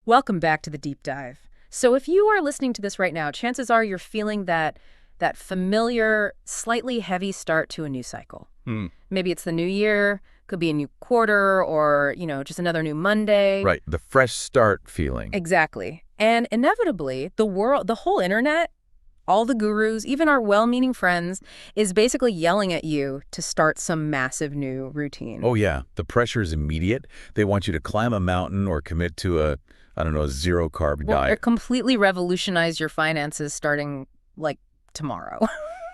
Welcome back to the deep dive. So if you are listening to this right now, chances are you're feeling that familiar, slightly heavy start to a new cycle. Hmm. Maybe it's the new year, could be a new quarter, or, just another new Monday. Right, the fresh start feeling. Exactly. And inevitably, the whole internet, all the gurus, even our well-meaning friends, is basically yelling at you to start some massive new routine. Oh yeah, the pressure is immediate. They want you to climb a mountain or commit to a zero-carb Well, or diet. completely revolutionize your finances starting, like, tomorrow.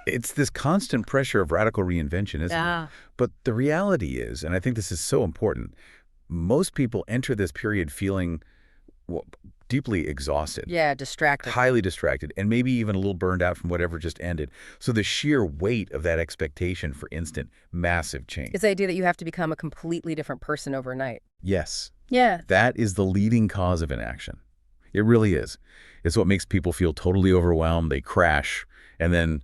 It's this constant pressure of radical reinvention, isn't it? Yeah. But the reality is, and I think this is so important, most people enter this period feeling well, deeply exhausted. Yeah, distracted. Highly distracted, and maybe even a little burned out from whatever just ended. So the sheer weight of that expectation for instant, massive change. It's the idea that you have to become a completely different person overnight. Yes, Yeah. that is the leading cause of inaction. It really is. It's what makes people feel totally overwhelmed. They crash, and then,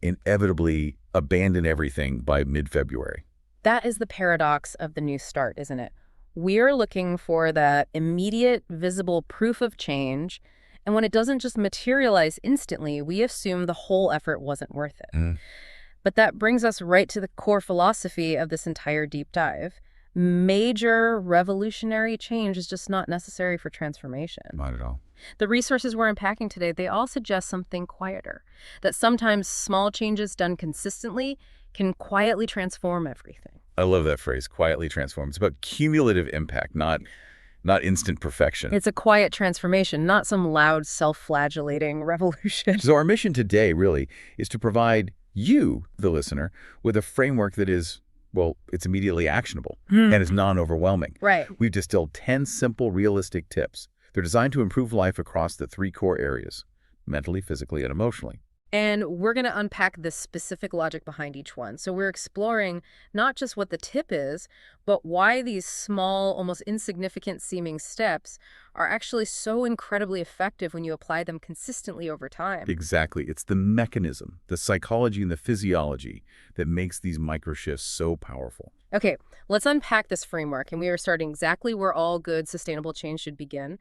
inevitably abandon everything by mid-February. That is the paradox of the new start, isn't it? We're looking for that immediate, visible proof of change, and when it doesn't just materialize instantly, we assume the whole effort wasn't worth it. Mm, But that brings us right to the core philosophy of this entire deep dive. Major revolutionary change is just not necessary for transformation. not at all. The resources we're unpacking today, they all suggest something quieter, that sometimes small changes done consistently can quietly transform everything. I love that phrase, quietly transform. It's about cumulative impact, not instant perfection. It's a quiet transformation, not some loud, self-flagellating revolution. So our mission today really is to provide you, the listener, with a framework that is, well, it's immediately actionable and is non-overwhelming. Right. We've distilled 10 simple, realistic tips. They're designed to improve life across the 3 core areas: mentally, physically, and emotionally. And we're going to unpack the specific logic behind each one. So we're exploring not just what the tip is, but why these small, almost insignificant seeming steps are actually so incredibly effective when you apply them consistently over time. Exactly. It's the mechanism, the psychology and the physiology that makes these microshifts so powerful. Okay, let's unpack this framework, and we are starting exactly where all good, sustainable change should begin,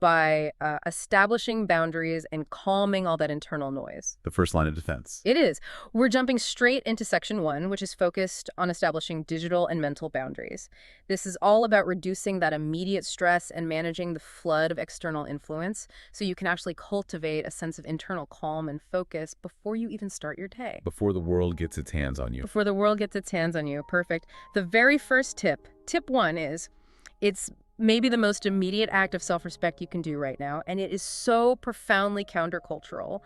by establishing boundaries and calming all that internal noise. The first line of defense. It is. We're jumping straight into section 1, which is focused on establishing digital and mental boundaries. This is all about reducing that immediate stress and managing the flood of external influence so you can actually cultivate a sense of internal calm and focus before you even start your day. Before the world gets its hands on you. Before the world gets its hands on you. Perfect. The very first tip, tip 1, is it's maybe the most immediate act of self-respect you can do right now, and it is so profoundly countercultural.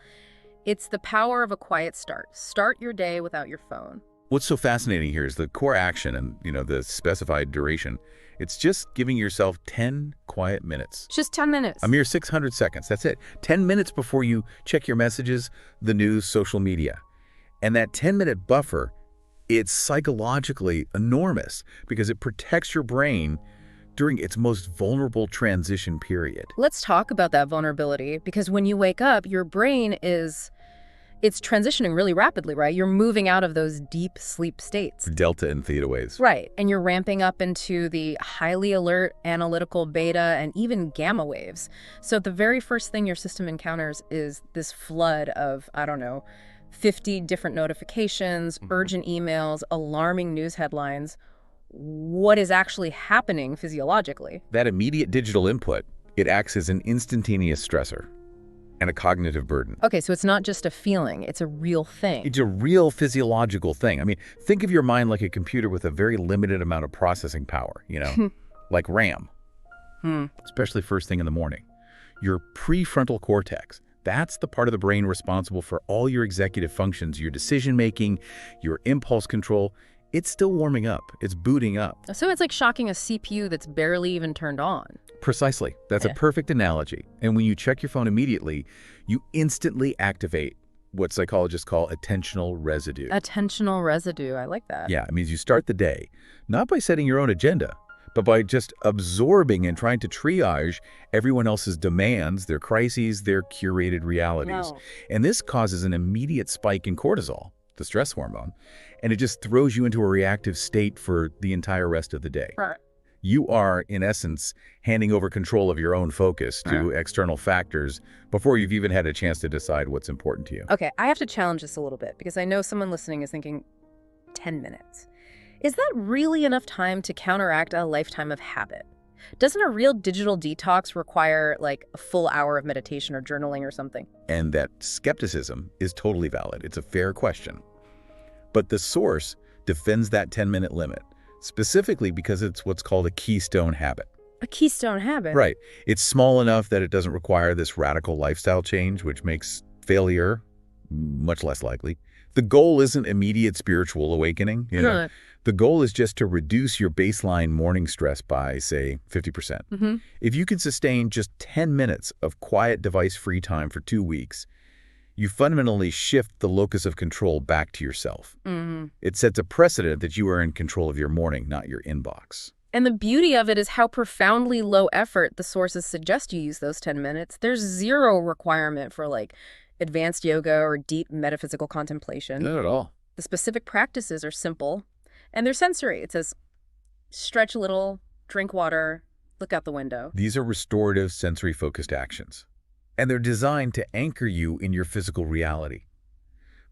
It's the power of a quiet start. Start your day without your phone. What's so fascinating here is the core action and, the specified duration. It's just giving yourself 10 quiet minutes. Just 10 minutes. A mere 600 seconds. That's it. 10 minutes before you check your messages, the news, social media. And that 10-minute buffer, it's psychologically enormous because it protects your brain during its most vulnerable transition period. Let's talk about that vulnerability, because when you wake up, your brain it's transitioning really rapidly, right? You're moving out of those deep sleep states. Delta and theta waves. Right, and you're ramping up into the highly alert, analytical beta, and even gamma waves. So the very first thing your system encounters is this flood of, 50 different notifications, urgent emails, alarming news headlines. What is actually happening physiologically? That immediate digital input, it acts as an instantaneous stressor and a cognitive burden. Okay, so it's not just a feeling, it's a real thing. It's a real physiological thing. I mean, think of your mind like a computer with a very limited amount of processing power, like RAM, especially first thing in the morning. Your prefrontal cortex, that's the part of the brain responsible for all your executive functions, your decision-making, your impulse control. It's still warming up. It's booting up. So it's like shocking a CPU that's barely even turned on. Precisely. That's a perfect analogy. And when you check your phone immediately, you instantly activate what psychologists call attentional residue. Attentional residue. I like that. Yeah, it means you start the day, not by setting your own agenda, but by just absorbing and trying to triage everyone else's demands, their crises, their curated realities. Wow. And this causes an immediate spike in cortisol, the stress hormone, and it just throws you into a reactive state for the entire rest of the day. Right. You are, in essence, handing over control of your own focus to external factors before you've even had a chance to decide what's important to you. Okay, I have to challenge this a little bit because I know someone listening is thinking, 10 minutes. Is that really enough time to counteract a lifetime of habit? Doesn't a real digital detox require like a full hour of meditation or journaling or something? And that skepticism is totally valid. It's a fair question. But the source defends that 10-minute limit, specifically because it's what's called a keystone habit. A keystone habit? Right. It's small enough that it doesn't require this radical lifestyle change, which makes failure much less likely. The goal isn't immediate spiritual awakening. The goal is just to reduce your baseline morning stress by, say, 50%. If you can sustain just 10 minutes of quiet device-free time for 2 weeks, you fundamentally shift the locus of control back to yourself. It sets a precedent that you are in control of your morning, not your inbox. And the beauty of it is how profoundly low effort the sources suggest you use those 10 minutes. There's zero requirement for like advanced yoga or deep metaphysical contemplation. Not at all. The specific practices are simple and they're sensory. It says stretch a little, drink water, look out the window. These are restorative, sensory-focused actions. And they're designed to anchor you in your physical reality.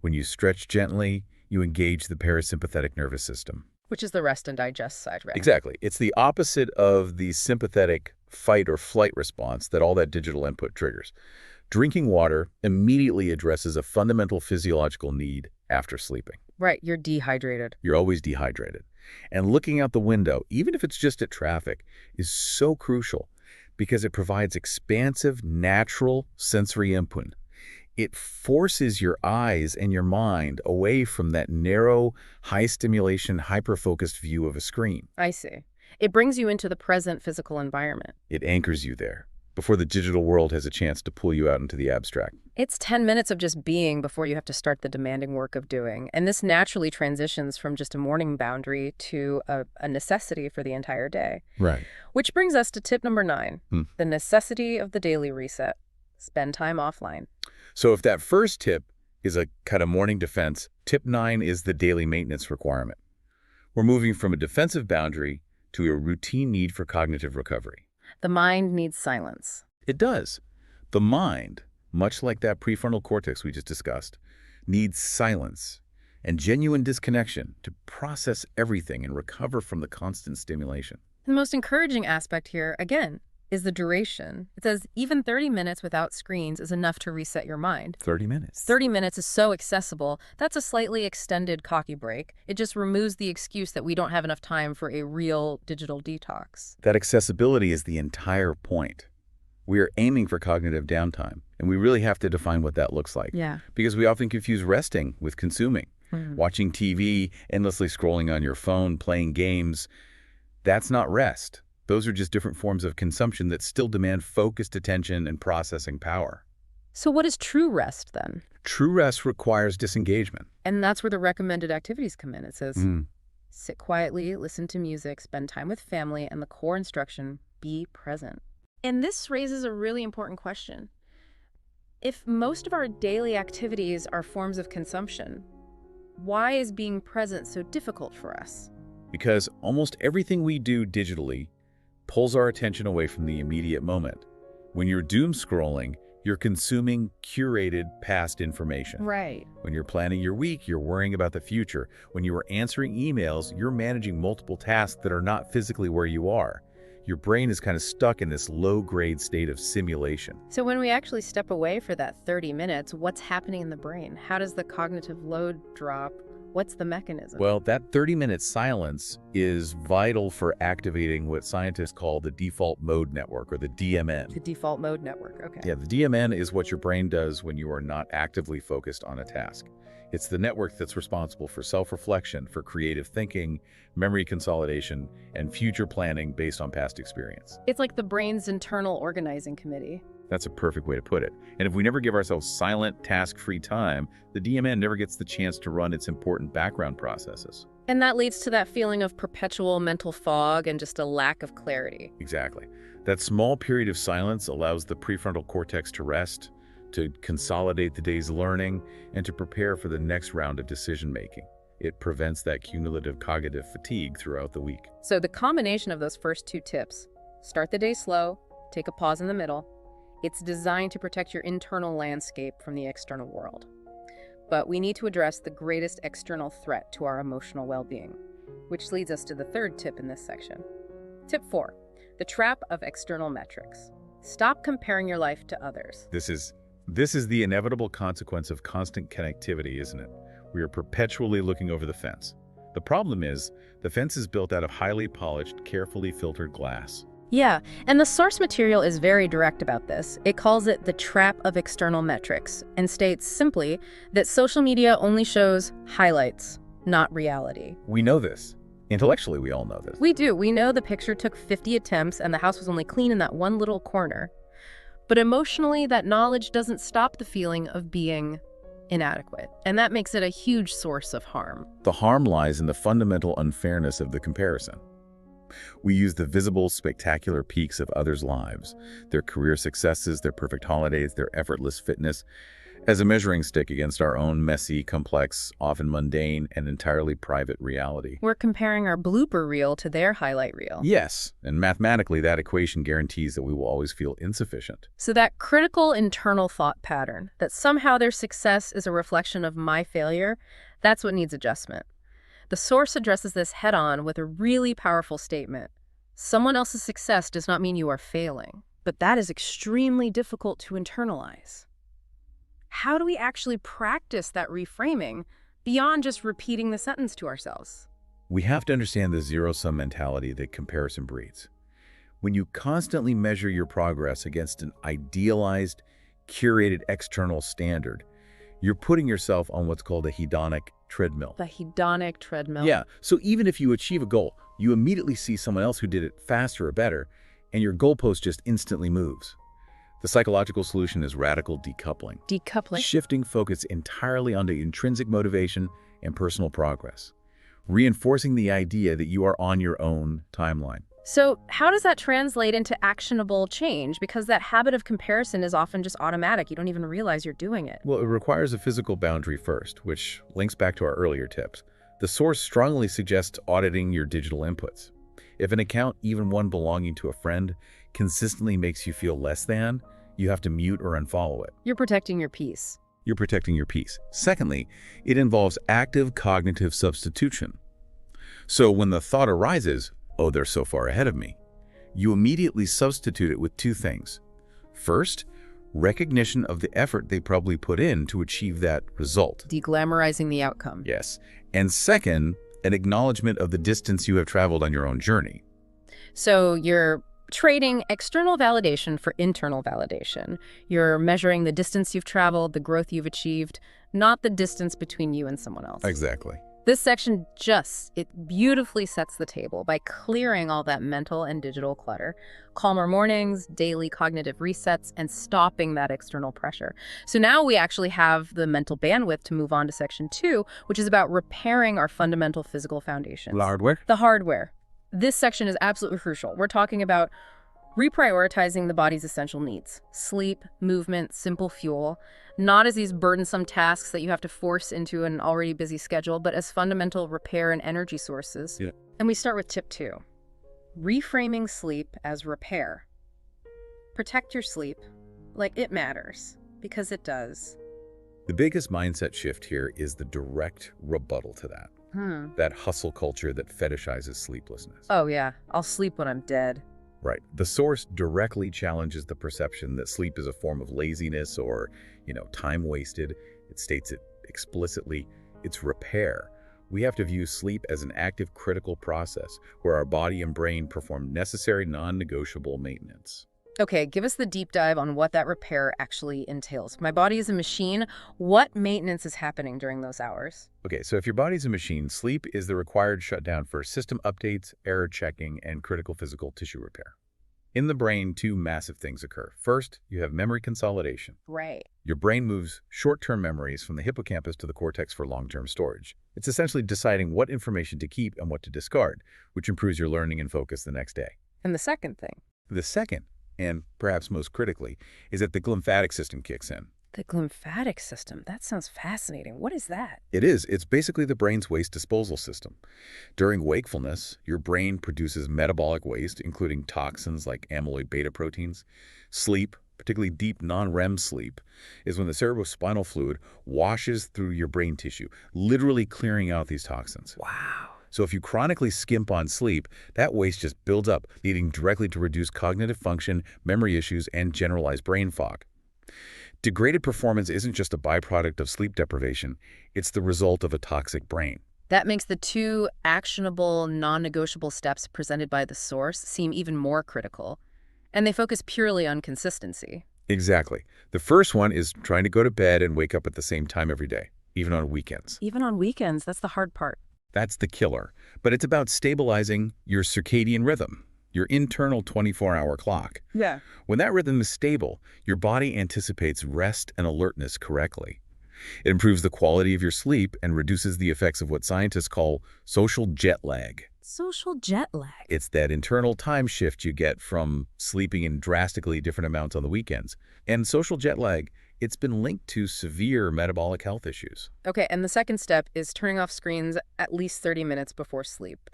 When you stretch gently, you engage the parasympathetic nervous system. Which is the rest and digest side, right? Exactly. It's the opposite of the sympathetic fight or flight response that all that digital input triggers. Drinking water immediately addresses a fundamental physiological need after sleeping. Right, you're dehydrated. You're always dehydrated. And looking out the window, even if it's just at traffic, is so crucial because it provides expansive, natural sensory input. It forces your eyes and your mind away from that narrow, high-stimulation, hyper-focused view of a screen. I see. It brings you into the present physical environment. It anchors you there before the digital world has a chance to pull you out into the abstract. It's 10 minutes of just being before you have to start the demanding work of doing. And this naturally transitions from just a morning boundary to a necessity for the entire day. Right. Which brings us to tip number 9, the necessity of the daily reset. Spend time offline. So if that first tip is a kind of morning defense, tip 9 is the daily maintenance requirement. We're moving from a defensive boundary to a routine need for cognitive recovery. The mind needs silence. It does. The mind, much like that prefrontal cortex we just discussed, needs silence and genuine disconnection to process everything and recover from the constant stimulation. The most encouraging aspect here, again, is the duration. It says even 30 minutes without screens is enough to reset your mind. 30 minutes. 30 minutes is so accessible. That's a slightly extended coffee break. It just removes the excuse that we don't have enough time for a real digital detox. That accessibility is the entire point. We are aiming for cognitive downtime, and we really have to define what that looks like. Yeah. Because we often confuse resting with consuming. Watching TV, endlessly scrolling on your phone, playing games, that's not rest. Those are just different forms of consumption that still demand focused attention and processing power. So what is true rest then? True rest requires disengagement. And that's where the recommended activities come in. It says, sit quietly, listen to music, spend time with family, and the core instruction, be present. And this raises a really important question. If most of our daily activities are forms of consumption, why is being present so difficult for us? Because almost everything we do digitally pulls our attention away from the immediate moment. When you're doom scrolling, you're consuming curated past information. Right. When you're planning your week, you're worrying about the future. When you are answering emails, you're managing multiple tasks that are not physically where you are. Your brain is kind of stuck in this low-grade state of simulation. So when we actually step away for that 30 minutes, what's happening in the brain? How does the cognitive load drop? What's the mechanism? Well, that 30-minute silence is vital for activating what scientists call the default mode network, or the DMN. The default mode network, okay. Yeah, the DMN is what your brain does when you are not actively focused on a task. It's the network that's responsible for self-reflection, for creative thinking, memory consolidation, and future planning based on past experience. It's like the brain's internal organizing committee. That's a perfect way to put it. And if we never give ourselves silent, task-free time, the DMN never gets the chance to run its important background processes. And that leads to that feeling of perpetual mental fog and just a lack of clarity. Exactly. That small period of silence allows the prefrontal cortex to rest, to consolidate the day's learning, and to prepare for the next round of decision-making. It prevents that cumulative cognitive fatigue throughout the week. So the combination of those first two tips, start the day slow, take a pause in the middle, it's designed to protect your internal landscape from the external world. But we need to address the greatest external threat to our emotional well-being, which leads us to the third tip in this section. Tip 4, the trap of external metrics. Stop comparing your life to others. This is the inevitable consequence of constant connectivity, isn't it? We are perpetually looking over the fence. The problem is, the fence is built out of highly polished, carefully filtered glass. Yeah, and the source material is very direct about this. It calls it the trap of external metrics and states simply that social media only shows highlights, not reality. We know this. Intellectually, we all know this. We do. We know the picture took 50 attempts and the house was only clean in that one little corner. But emotionally, that knowledge doesn't stop the feeling of being inadequate, and that makes it a huge source of harm. The harm lies in the fundamental unfairness of the comparison. We use the visible, spectacular peaks of others' lives, their career successes, their perfect holidays, their effortless fitness, as a measuring stick against our own messy, complex, often mundane, and entirely private reality. We're comparing our blooper reel to their highlight reel. Yes, and mathematically that equation guarantees that we will always feel insufficient. So that critical internal thought pattern, that somehow their success is a reflection of my failure, that's what needs adjustment. The source addresses this head-on with a really powerful statement. Someone else's success does not mean you are failing, but that is extremely difficult to internalize. How do we actually practice that reframing beyond just repeating the sentence to ourselves? We have to understand the zero-sum mentality that comparison breeds. When you constantly measure your progress against an idealized, curated external standard, you're putting yourself on what's called a hedonic treadmill. The hedonic treadmill. Yeah, so even if you achieve a goal, you immediately see someone else who did it faster or better, and your goalpost just instantly moves. The psychological solution is radical decoupling. Decoupling. Shifting focus entirely onto intrinsic motivation and personal progress. Reinforcing the idea that you are on your own timeline. So how does that translate into actionable change? Because that habit of comparison is often just automatic. You don't even realize you're doing it. Well, it requires a physical boundary first, which links back to our earlier tips. The source strongly suggests auditing your digital inputs. If an account, even one belonging to a friend, consistently makes you feel less than, you have to mute or unfollow it. You're protecting your peace. You're protecting your peace. Secondly, it involves active cognitive substitution. So when the thought arises, oh, they're so far ahead of me, you immediately substitute it with two things. First, recognition of the effort they probably put in to achieve that result. Deglamorizing the outcome. Yes. And second, an acknowledgement of the distance you have traveled on your own journey. So you're trading external validation for internal validation. You're measuring the distance you've traveled, the growth you've achieved, not the distance between you and someone else. Exactly. This section it beautifully sets the table by clearing all that mental and digital clutter, calmer mornings, daily cognitive resets, and stopping that external pressure. So now we actually have the mental bandwidth to move on to section 2, which is about repairing our fundamental physical foundations. The hardware? The hardware. This section is absolutely crucial. We're talking about reprioritizing the body's essential needs: sleep, movement, simple fuel, not as these burdensome tasks that you have to force into an already busy schedule, but as fundamental repair and energy sources. Yeah. And we start with tip 2, reframing sleep as repair. Protect your sleep like it matters, because it does. The biggest mindset shift here is the direct rebuttal to that. That hustle culture that fetishizes sleeplessness. Oh yeah, I'll sleep when I'm dead. Right. The source directly challenges the perception that sleep is a form of laziness or, time wasted. It states it explicitly. It's repair. We have to view sleep as an active, critical process where our body and brain perform necessary, non-negotiable maintenance. Okay, give us the deep dive on what that repair actually entails. My body is a machine. What maintenance is happening during those hours? Okay, so if your body's a machine, sleep is the required shutdown for system updates, error checking, and critical physical tissue repair. In the brain, two massive things occur. First, you have memory consolidation. Right. Your brain moves short-term memories from the hippocampus to the cortex for long-term storage. It's essentially deciding what information to keep and what to discard, which improves your learning and focus the next day. And the second thing? The second, and perhaps most critically, is that the glymphatic system kicks in. The glymphatic system. That sounds fascinating. What is that? It is. It's basically the brain's waste disposal system. During wakefulness, your brain produces metabolic waste, including toxins like amyloid beta proteins. Sleep, particularly deep non-REM sleep, is when the cerebrospinal fluid washes through your brain tissue, literally clearing out these toxins. Wow. So if you chronically skimp on sleep, that waste just builds up, leading directly to reduced cognitive function, memory issues, and generalized brain fog. Degraded performance isn't just a byproduct of sleep deprivation, it's the result of a toxic brain. That makes the two actionable, non-negotiable steps presented by the source seem even more critical. And they focus purely on consistency. Exactly. The first one is trying to go to bed and wake up at the same time every day, even on weekends. Even on weekends, that's the hard part. That's the killer. But it's about stabilizing your circadian rhythm, your internal 24-hour clock. Yeah. When that rhythm is stable, your body anticipates rest and alertness correctly. It improves the quality of your sleep and reduces the effects of what scientists call social jet lag. Social jet lag. It's that internal time shift you get from sleeping in drastically different amounts on the weekends. And social jet lag, it's been linked to severe metabolic health issues. Okay, and the second step is turning off screens at least 30 minutes before sleep.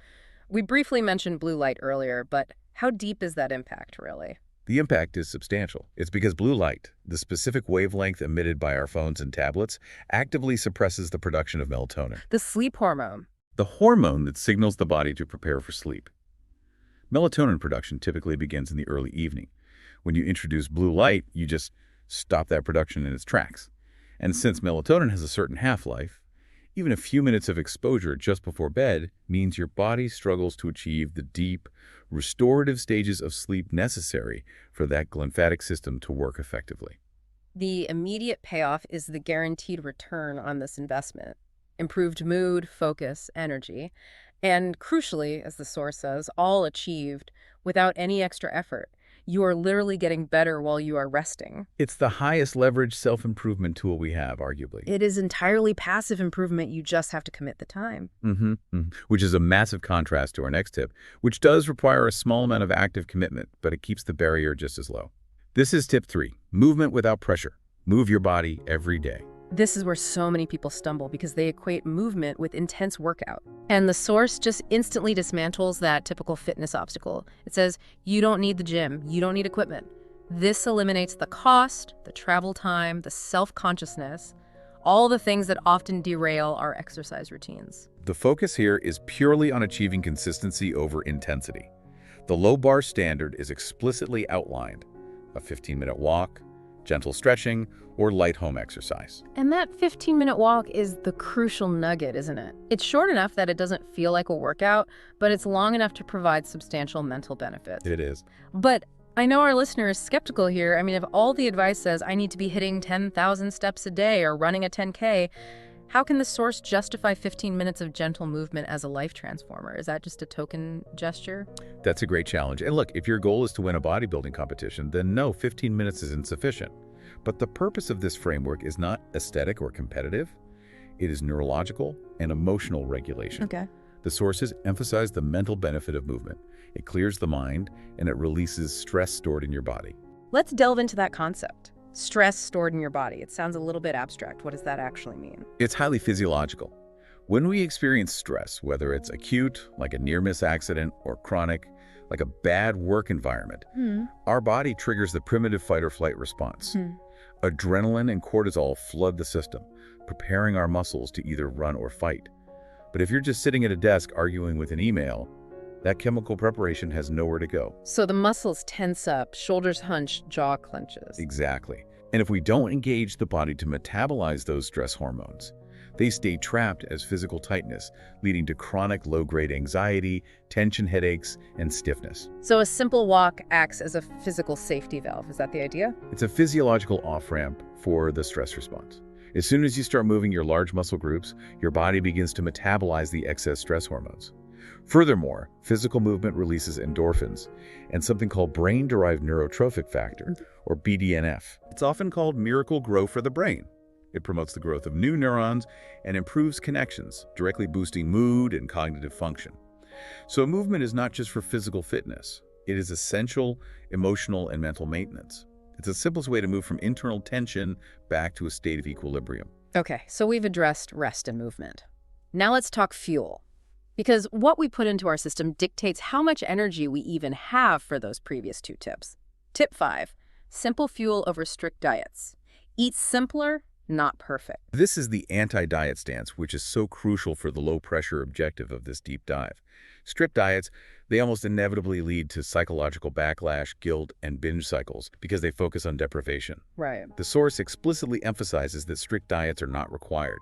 We briefly mentioned blue light earlier, but how deep is that impact, really? The impact is substantial. It's because blue light, the specific wavelength emitted by our phones and tablets, actively suppresses the production of melatonin, The sleep hormone. the hormone that signals the body to prepare for sleep. Melatonin production typically begins in the early evening. When you introduce blue light, you just stop that production in its tracks. And since melatonin has a certain half-life, even a few minutes of exposure just before bed means your body struggles to achieve the deep, restorative stages of sleep necessary for that glymphatic system to work effectively. The immediate payoff is the guaranteed return on this investment. Improved mood, focus, energy, and crucially, as the source says, all achieved without any extra effort. You are literally getting better while you are resting. It's the highest leverage self-improvement tool we have, arguably. It is entirely passive improvement. You just have to commit the time. Which is a massive contrast to our next tip, which does require a small amount of active commitment, but it keeps the barrier just as low. This is tip 3, movement without pressure. Move your body every day. This is where so many people stumble because they equate movement with intense workout. And the source just instantly dismantles that typical fitness obstacle. It says, you don't need the gym, you don't need equipment. This eliminates the cost, the travel time, the self-consciousness, all the things that often derail our exercise routines. The focus here is purely on achieving consistency over intensity. The low bar standard is explicitly outlined: a 15-minute walk, gentle stretching, or light home exercise. And that 15-minute walk is the crucial nugget, isn't it? It's short enough that it doesn't feel like a workout, but it's long enough to provide substantial mental benefits. It is. But I know our listener is skeptical here. I mean, if all the advice says I need to be hitting 10,000 steps a day or running a 10K, how can the source justify 15 minutes of gentle movement as a life transformer? Is that just a token gesture? That's a great challenge. And look, if your goal is to win a bodybuilding competition, then no, 15 minutes is insufficient. But the purpose of this framework is not aesthetic or competitive. It is neurological and emotional regulation. Okay. The sources emphasize the mental benefit of movement. It clears the mind, and it releases stress stored in your body. Let's delve into that concept. Stress stored in your body. It sounds a little bit abstract. What does that actually mean? It's highly physiological. When we experience stress, whether it's acute, like a near-miss accident, or chronic, like a bad work environment, our body triggers the primitive fight-or-flight response. Adrenaline and cortisol flood the system, preparing our muscles to either run or fight. But if you're just sitting at a desk arguing with an email, that chemical preparation has nowhere to go. So the muscles tense up, shoulders hunch, jaw clenches. Exactly. And if we don't engage the body to metabolize those stress hormones, they stay trapped as physical tightness, leading to chronic low-grade anxiety, tension headaches, and stiffness. So a simple walk acts as a physical safety valve. Is that the idea? It's a physiological off-ramp for the stress response. As soon as you start moving your large muscle groups, your body begins to metabolize the excess stress hormones. Furthermore, physical movement releases endorphins and something called brain-derived neurotrophic factor, or BDNF. It's often called miracle grow for the brain. It promotes the growth of new neurons and improves connections, directly boosting mood and cognitive function. So movement is not just for physical fitness. It is essential emotional and mental maintenance. It's the simplest way to move from internal tension back to a state of equilibrium. Okay, so we've addressed rest and movement. Now let's talk fuel. Because what we put into our system dictates how much energy we even have for those previous two tips. Tip 5, simple fuel over strict diets. Eat simpler, not perfect. This is the anti-diet stance, which is so crucial for the low-pressure objective of this deep dive. Strict diets, they almost inevitably lead to psychological backlash, guilt, and binge cycles because they focus on deprivation. Right. The source explicitly emphasizes that strict diets are not required.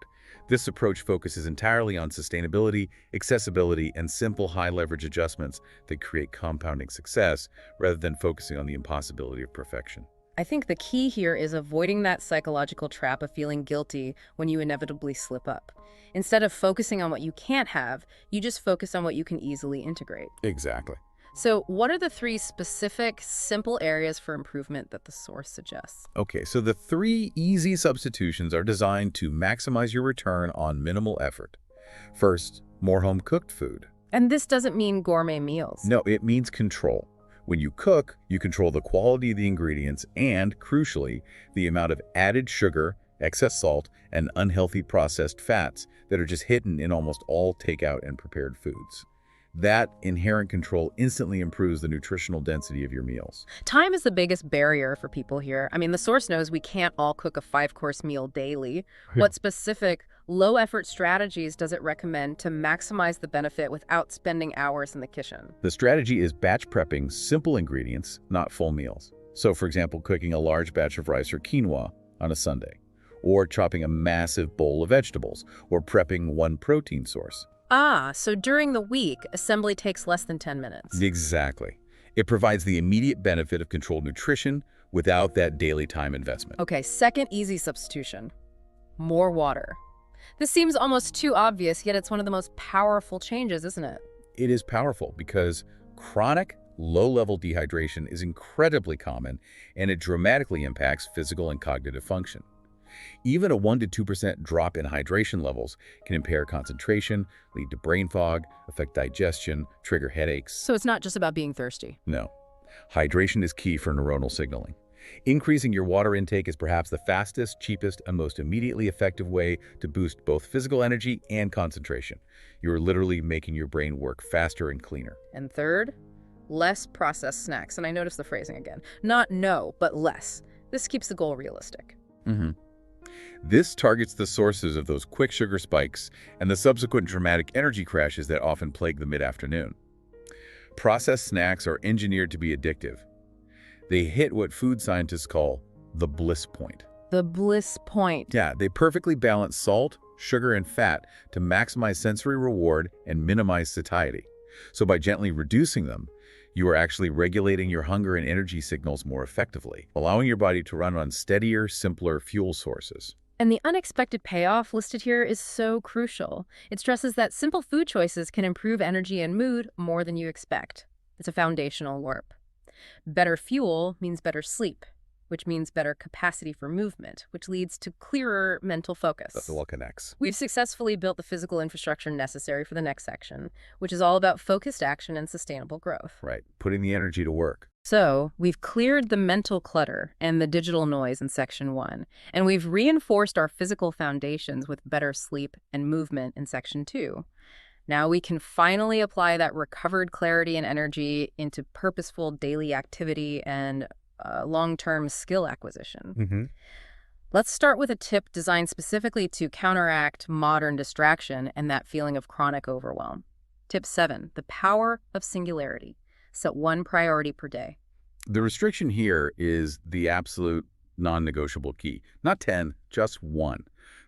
This approach focuses entirely on sustainability, accessibility, and simple high-leverage adjustments that create compounding success rather than focusing on the impossibility of perfection. I think the key here is avoiding that psychological trap of feeling guilty when you inevitably slip up. Instead of focusing on what you can't have, you just focus on what you can easily integrate. Exactly. So what are the 3 specific, simple areas for improvement that the source suggests? Okay, so the 3 easy substitutions are designed to maximize your return on minimal effort. First, more home-cooked food. And this doesn't mean gourmet meals. No, it means control. When you cook, you control the quality of the ingredients and, crucially, the amount of added sugar, excess salt, and unhealthy processed fats that are just hidden in almost all takeout and prepared foods. That inherent control instantly improves the nutritional density of your meals. Time is the biggest barrier for people here. I mean, the source knows we can't all cook a 5-course meal daily. What specific, low-effort strategies does it recommend to maximize the benefit without spending hours in the kitchen? The strategy is batch prepping simple ingredients, not full meals. So, for example, cooking a large batch of rice or quinoa on a Sunday, or chopping a massive bowl of vegetables, or prepping one protein source. Ah, so during the week, assembly takes less than 10 minutes. Exactly. It provides the immediate benefit of controlled nutrition without that daily time investment. Okay, second easy substitution. More water. This seems almost too obvious, yet it's one of the most powerful changes, isn't it? It is powerful because chronic, low-level dehydration is incredibly common, and it dramatically impacts physical and cognitive function. Even a 1 to 2% drop in hydration levels can impair concentration, lead to brain fog, affect digestion, trigger headaches. So it's not just about being thirsty. No. Hydration is key for neuronal signaling. Increasing your water intake is perhaps the fastest, cheapest, and most immediately effective way to boost both physical energy and concentration. You are literally making your brain work faster and cleaner. And third, less processed snacks. And I noticed the phrasing again. Not no, but less. This keeps the goal realistic. This targets the sources of those quick sugar spikes and the subsequent dramatic energy crashes that often plague the mid-afternoon. Processed snacks are engineered to be addictive. They hit what food scientists call the bliss point. The bliss point. Yeah, they perfectly balance salt, sugar, and fat to maximize sensory reward and minimize satiety. So by gently reducing them, you are actually regulating your hunger and energy signals more effectively, allowing your body to run on steadier, simpler fuel sources. And the unexpected payoff listed here is so crucial. It stresses that simple food choices can improve energy and mood more than you expect. It's a foundational warp. Better fuel means better sleep, which means better capacity for movement, which leads to clearer mental focus. That all connects. We've successfully built the physical infrastructure necessary for the next section, which is all about focused action and sustainable growth. Right, putting the energy to work. So, we've cleared the mental clutter and the digital noise in Section 1, and we've reinforced our physical foundations with better sleep and movement in Section 2. Now we can finally apply that recovered clarity and energy into purposeful daily activity and long-term skill acquisition. Let's start with a tip designed specifically to counteract modern distraction and that feeling of chronic overwhelm. Tip 7, the power of singularity. Set one priority per day. The restriction here is the absolute non-negotiable key. Not 10, just 1.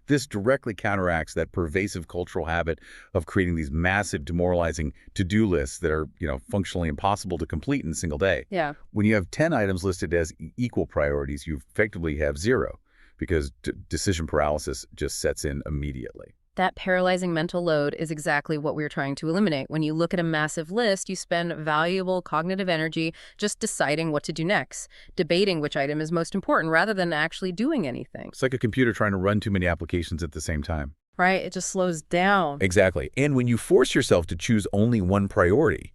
This directly counteracts that pervasive cultural habit of creating these massive, demoralizing to-do lists that are, functionally impossible to complete in a single day. Yeah. When you have 10 items listed as equal priorities, you effectively have 0 because decision paralysis just sets in immediately. That paralyzing mental load is exactly what we're trying to eliminate. When you look at a massive list, you spend valuable cognitive energy just deciding what to do next, debating which item is most important rather than actually doing anything. It's like a computer trying to run too many applications at the same time. Right? It just slows down. Exactly. And when you force yourself to choose only one priority,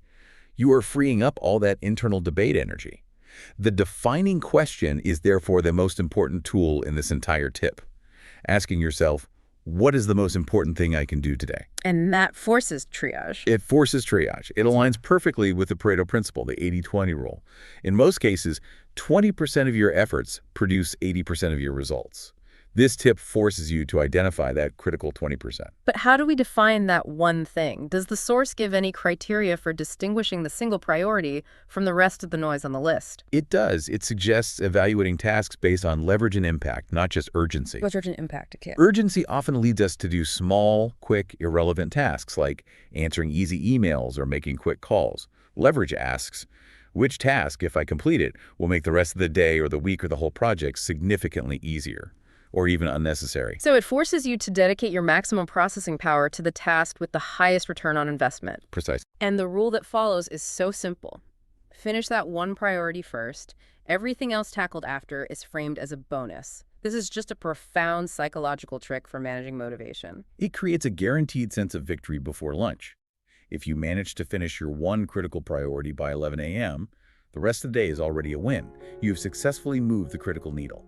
you are freeing up all that internal debate energy. The defining question is therefore the most important tool in this entire tip. Asking yourself, what is the most important thing I can do today? And that forces triage. It forces triage. It aligns perfectly with the Pareto principle, the 80-20 rule. In most cases, 20% of your efforts produce 80% of your results. This tip forces you to identify that critical 20%. But how do we define that one thing? Does the source give any criteria for distinguishing the single priority from the rest of the noise on the list? It does. It suggests evaluating tasks based on leverage and impact, not just urgency. What's urgent impact? Okay. Urgency often leads us to do small, quick, irrelevant tasks like answering easy emails or making quick calls. Leverage asks, which task, if I complete it, will make the rest of the day or the week or the whole project significantly easier, or even unnecessary? So it forces you to dedicate your maximum processing power to the task with the highest return on investment. Precise. And the rule that follows is so simple. Finish that one priority first. Everything else tackled after is framed as a bonus. This is just a profound psychological trick for managing motivation. It creates a guaranteed sense of victory before lunch. If you manage to finish your one critical priority by 11 a.m., the rest of the day is already a win. You have successfully moved the critical needle.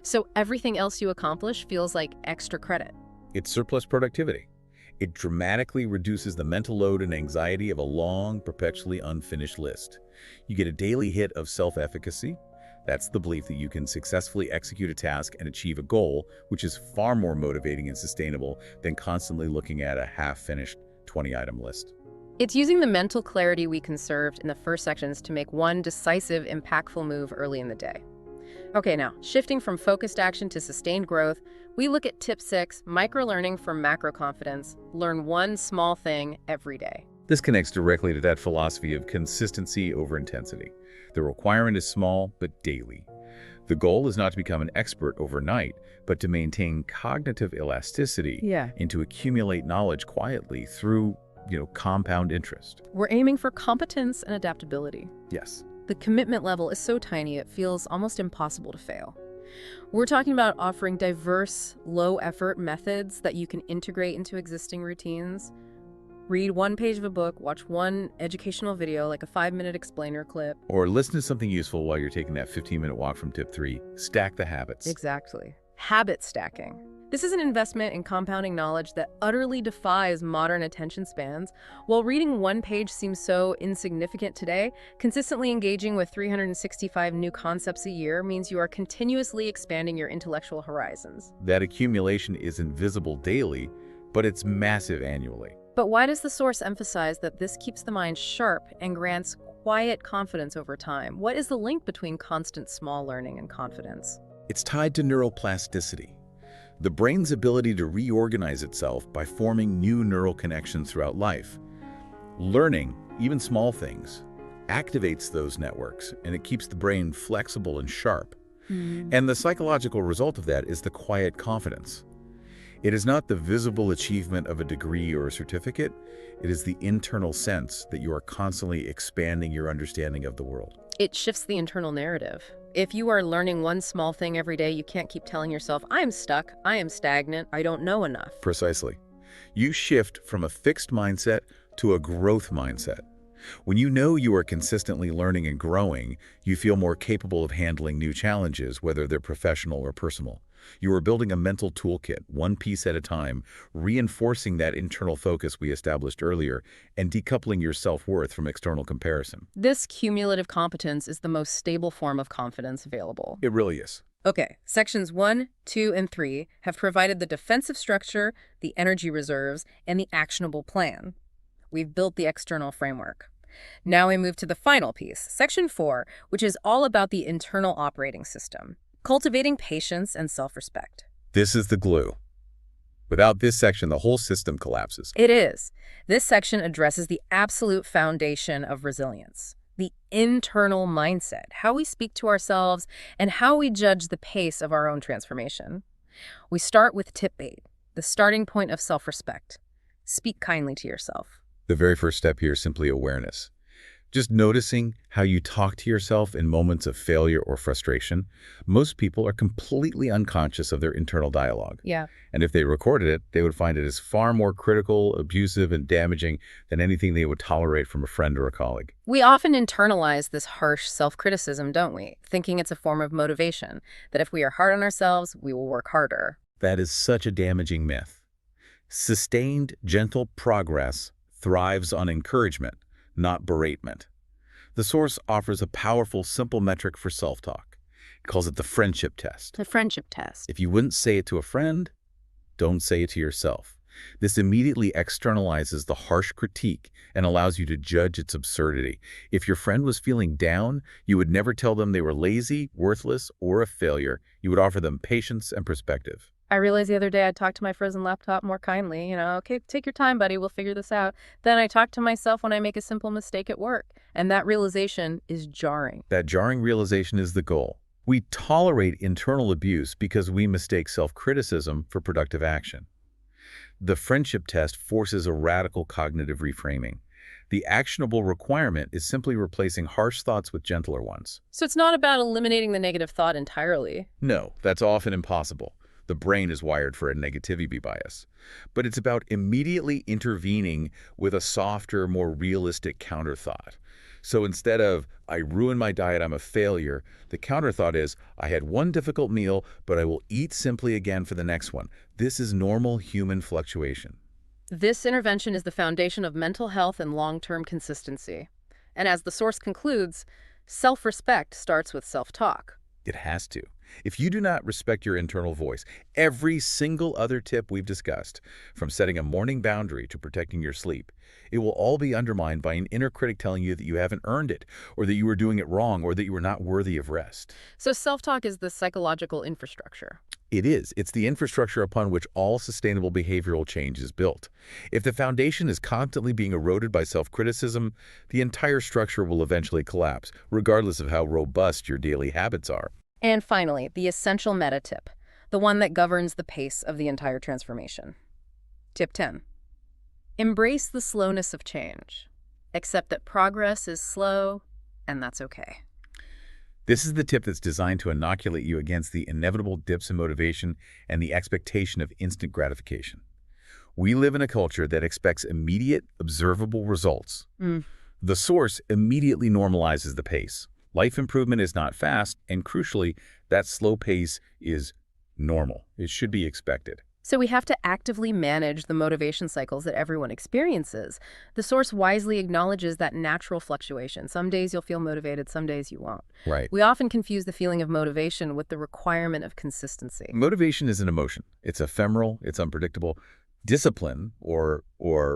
So everything else you accomplish feels like extra credit. It's surplus productivity. It dramatically reduces the mental load and anxiety of a long, perpetually unfinished list. You get a daily hit of self-efficacy. That's the belief that you can successfully execute a task and achieve a goal, which is far more motivating and sustainable than constantly looking at a half-finished 20-item list. It's using the mental clarity we conserved in the first sections to make one decisive, impactful move early in the day. Okay, now, shifting from focused action to sustained growth, we look at tip 6, micro-learning for macro confidence. Learn one small thing every day. This connects directly to that philosophy of consistency over intensity. The requirement is small, but daily. The goal is not to become an expert overnight, but to maintain cognitive elasticity and to accumulate knowledge quietly through, compound interest. We're aiming for competence and adaptability. Yes. The commitment level is so tiny it feels almost impossible to fail. We're talking about offering diverse, low-effort methods that you can integrate into existing routines. Read one page of a book, watch one educational video like a 5-minute explainer clip. Or listen to something useful while you're taking that 15-minute walk from tip 3. Stack the habits. Exactly. Habit stacking. This is an investment in compounding knowledge that utterly defies modern attention spans. While reading one page seems so insignificant today, consistently engaging with 365 new concepts a year means you are continuously expanding your intellectual horizons. That accumulation is invisible daily, but it's massive annually. But why does the source emphasize that this keeps the mind sharp and grants quiet confidence over time? What is the link between constant small learning and confidence? It's tied to neuroplasticity, the brain's ability to reorganize itself by forming new neural connections throughout life. Learning, even small things, activates those networks, and it keeps the brain flexible and sharp. And the psychological result of that is the quiet confidence. It is not the visible achievement of a degree or a certificate. It is the internal sense that you are constantly expanding your understanding of the world. It shifts the internal narrative. If you are learning one small thing every day, you can't keep telling yourself, I am stuck, I am stagnant, I don't know enough. Precisely. You shift from a fixed mindset to a growth mindset. When you know you are consistently learning and growing, you feel more capable of handling new challenges, whether they're professional or personal. You are building a mental toolkit, one piece at a time, reinforcing that internal focus we established earlier and decoupling your self-worth from external comparison. This cumulative competence is the most stable form of confidence available. It really is. Okay, sections 1, 2, and 3 have provided the defensive structure, the energy reserves, and the actionable plan. We've built the external framework. Now we move to the final piece, section 4, which is all about the internal operating system. Cultivating patience and self-respect. This is the glue. Without this section, the whole system collapses. It is. This section addresses the absolute foundation of resilience, the internal mindset, how we speak to ourselves, and how we judge the pace of our own transformation. We start with tip 8, the starting point of self-respect. Speak kindly to yourself. The very first step here is simply awareness. Just noticing how you talk to yourself in moments of failure or frustration. Most people are completely unconscious of their internal dialogue. Yeah. And if they recorded it, they would find it as far more critical, abusive, and damaging than anything they would tolerate from a friend or a colleague. We often internalize this harsh self-criticism, don't we? Thinking it's a form of motivation, that if we are hard on ourselves, we will work harder. That is such a damaging myth. Sustained, gentle progress thrives on encouragement, not beratement. The source offers a powerful, simple metric for self-talk. It calls it the friendship test. The friendship test. If you wouldn't say it to a friend, don't say it to yourself. This immediately externalizes the harsh critique and allows you to judge its absurdity. If your friend was feeling down, you would never tell them they were lazy, worthless, or a failure. You would offer them patience and perspective. I realized the other day I talked to my frozen laptop more kindly. Okay, take your time, buddy. We'll figure this out. Then I talk to myself when I make a simple mistake at work. And that realization is jarring. That jarring realization is the goal. We tolerate internal abuse because we mistake self-criticism for productive action. The friendship test forces a radical cognitive reframing. The actionable requirement is simply replacing harsh thoughts with gentler ones. So it's not about eliminating the negative thought entirely. No, that's often impossible. The brain is wired for a negativity bias. But it's about immediately intervening with a softer, more realistic counterthought. So instead of, I ruined my diet, I'm a failure, the counterthought is, I had one difficult meal, but I will eat simply again for the next one. This is normal human fluctuation. This intervention is the foundation of mental health and long-term consistency. And as the source concludes, self-respect starts with self-talk. It has to. If you do not respect your internal voice, every single other tip we've discussed, from setting a morning boundary to protecting your sleep, it will all be undermined by an inner critic telling you that you haven't earned it, or that you were doing it wrong, or that you were not worthy of rest. So self-talk is the psychological infrastructure. It is. It's the infrastructure upon which all sustainable behavioral change is built. If the foundation is constantly being eroded by self-criticism, the entire structure will eventually collapse, regardless of how robust your daily habits are. And finally, the essential meta tip, the one that governs the pace of the entire transformation. Tip 10. Embrace the slowness of change. Accept that progress is slow, and that's okay. This is the tip that's designed to inoculate you against the inevitable dips in motivation and the expectation of instant gratification. We live in a culture that expects immediate, observable results. The source immediately normalizes the pace. Life improvement is not fast, and crucially, that slow pace is normal. It should be expected. So we have to actively manage the motivation cycles that everyone experiences. The source wisely acknowledges that natural fluctuation. Some days you'll feel motivated, some days you won't. Right. We often confuse the feeling of motivation with the requirement of consistency. Motivation is an emotion. It's ephemeral, it's unpredictable. Discipline, or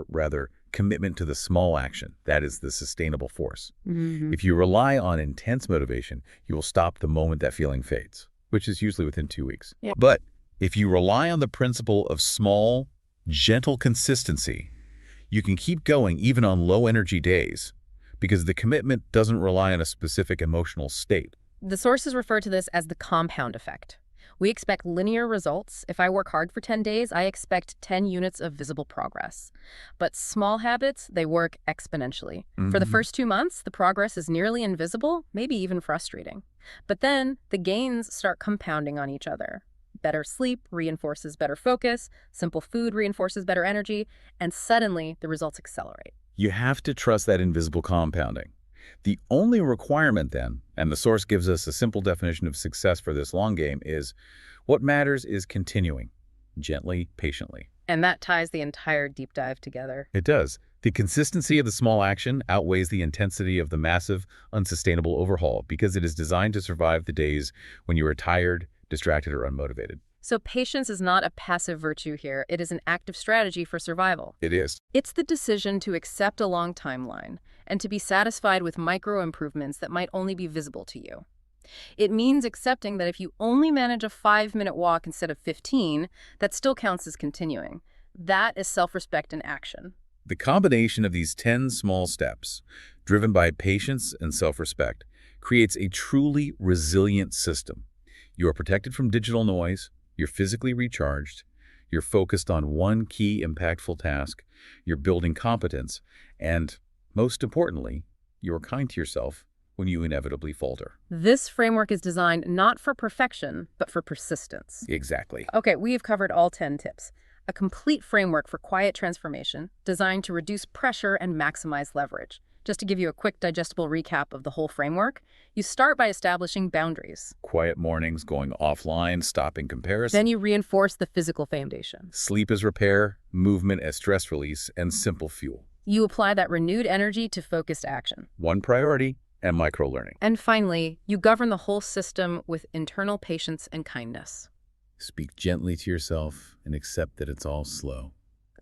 rather, commitment to the small action, that is the sustainable force. If you rely on intense motivation, you will stop the moment that feeling fades, which is usually within 2 weeks. Yeah. But if you rely on the principle of small, gentle consistency, you can keep going even on low-energy days because the commitment doesn't rely on a specific emotional state. The sources refer to this as the compound effect. We expect linear results. If I work hard for 10 days, I expect 10 units of visible progress. But small habits, they work exponentially. For the first 2 months, the progress is nearly invisible, maybe even frustrating. But then the gains start compounding on each other. Better sleep reinforces better focus, simple food reinforces better energy, and suddenly the results accelerate. You have to trust that invisible compounding. The only requirement then, and the source gives us a simple definition of success for this long game, is what matters is continuing, gently, patiently. And that ties the entire deep dive together. It does. The consistency of the small action outweighs the intensity of the massive, unsustainable overhaul because it is designed to survive the days when you are tired, distracted, or unmotivated. So patience is not a passive virtue here. It is an active strategy for survival. It is. It's the decision to accept a long timeline and to be satisfied with micro improvements that might only be visible to you. It means accepting that if you only manage a 5-minute walk instead of 15, that still counts as continuing. That is self-respect in action. The combination of these 10 small steps, driven by patience and self-respect, creates a truly resilient system. You are protected from digital noise, you're physically recharged, you're focused on one key impactful task, you're building competence, and most importantly, you are kind to yourself when you inevitably falter. This framework is designed not for perfection, but for persistence. Exactly. Okay, we've covered all 10 tips. A complete framework for quiet transformation designed to reduce pressure and maximize leverage. Just to give you a quick digestible recap of the whole framework, you start by establishing boundaries. Quiet mornings, going offline, stopping comparison. Then you reinforce the physical foundation. Sleep as repair, movement as stress release, and simple fuel. You apply that renewed energy to focused action. One priority and micro-learning. And finally, you govern the whole system with internal patience and kindness. Speak gently to yourself and accept that it's all slow.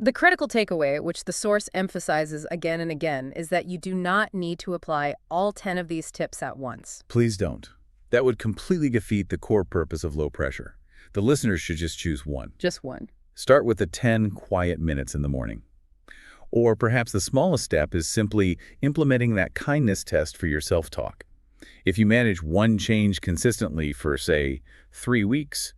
The critical takeaway, which the source emphasizes again and again, is that you do not need to apply all 10 of these tips at once. Please don't. That would completely defeat the core purpose of low pressure. The listeners should just choose one. Just one. Start with the 10 quiet minutes in the morning. Or perhaps the smallest step is simply implementing that kindness test for your self-talk. If you manage one change consistently for, say, 3 weeks,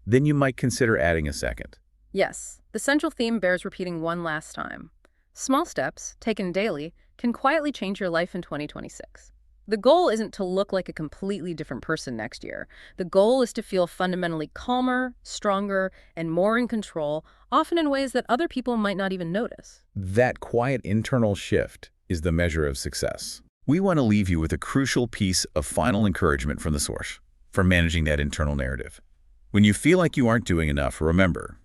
then you might consider adding a second. Yes, the central theme bears repeating one last time. Small steps, taken daily, can quietly change your life in 2026. The goal isn't to look like a completely different person next year. The goal is to feel fundamentally calmer, stronger, and more in control, often in ways that other people might not even notice. That quiet internal shift is the measure of success. We want to leave you with a crucial piece of final encouragement from the source for managing that internal narrative. When you feel like you aren't doing enough, remember,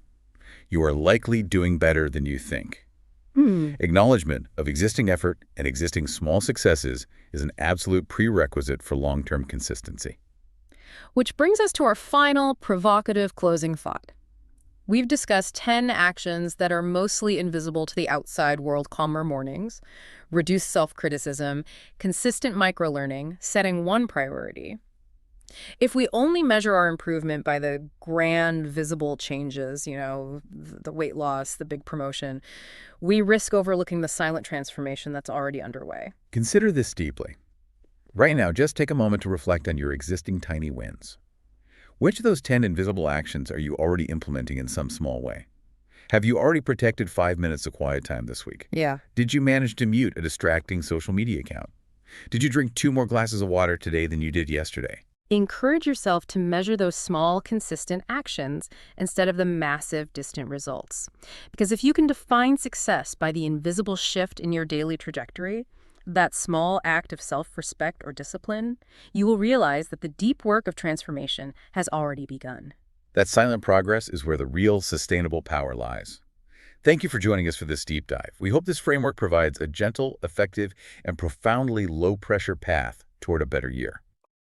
you are likely doing better than you think. Acknowledgement of existing effort and existing small successes is an absolute prerequisite for long-term consistency. Which brings us to our final provocative closing thought. We've discussed 10 actions that are mostly invisible to the outside world: calmer mornings, reduced self-criticism, consistent microlearning, setting one priority. If we only measure our improvement by the grand visible changes, the weight loss, the big promotion, we risk overlooking the silent transformation that's already underway. Consider this deeply. Right now, just take a moment to reflect on your existing tiny wins. Which of those 10 invisible actions are you already implementing in some small way? Have you already protected 5 minutes of quiet time this week? Yeah. Did you manage to mute a distracting social media account? Did you drink 2 more glasses of water today than you did yesterday? Encourage yourself to measure those small, consistent actions instead of the massive, distant results. Because if you can define success by the invisible shift in your daily trajectory, that small act of self-respect or discipline, you will realize that the deep work of transformation has already begun. That silent progress is where the real sustainable power lies. Thank you for joining us for this deep dive. We hope this framework provides a gentle, effective, and profoundly low-pressure path toward a better year.